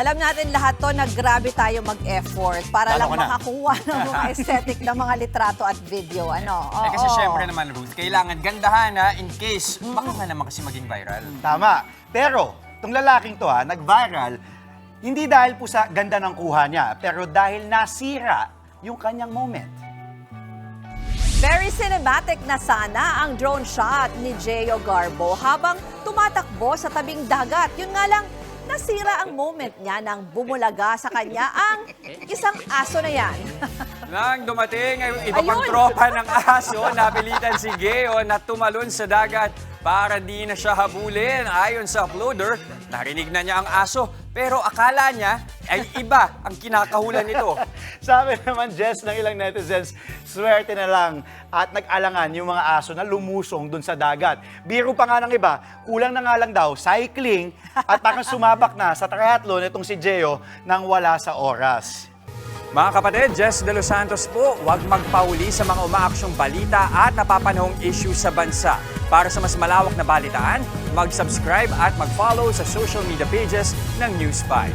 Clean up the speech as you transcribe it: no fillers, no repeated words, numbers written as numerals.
Alam natin lahat to na grabe tayo mag-effort para lang makakuha ng mga aesthetic na mga litrato at video. Ano? Kasi syempre naman, Ruth, kailangan gandahan in case baka nga naman kasi maging viral. Tama. Pero, itong lalaking to nag-viral, hindi dahil po sa ganda ng kuha niya, pero dahil nasira yung kanyang moment. Very cinematic na sana ang drone shot ni Gio Garbo habang tumatakbo sa tabing dagat. Yun nga lang, nasira ang moment niya nang bumulaga sa kanya ang isang aso na yan. Nang dumating ay iba Ayun. pang tropa ng aso, napilitan si Gio na tumalon sa dagat para di na siya habulin. Ayon sa uploader, narinig na niya ang aso pero akala niya ay iba ang kinakahulan nito. Sabi naman, Jess, ng ilang netizens, swerte na lang at nag-alangan yung mga aso na lumusong dun sa dagat. Biro pa nga ng iba, kulang na nga lang daw cycling at parang sumabak na sa triathlon itong si Gio nang wala sa oras. Mga kapatid, Jess De Los Santos po, huwag magpauli sa mga umaaksyong balita at napapanahong issue sa bansa. Para sa mas malawak na balitaan, mag-subscribe at mag-follow sa social media pages ng News 5.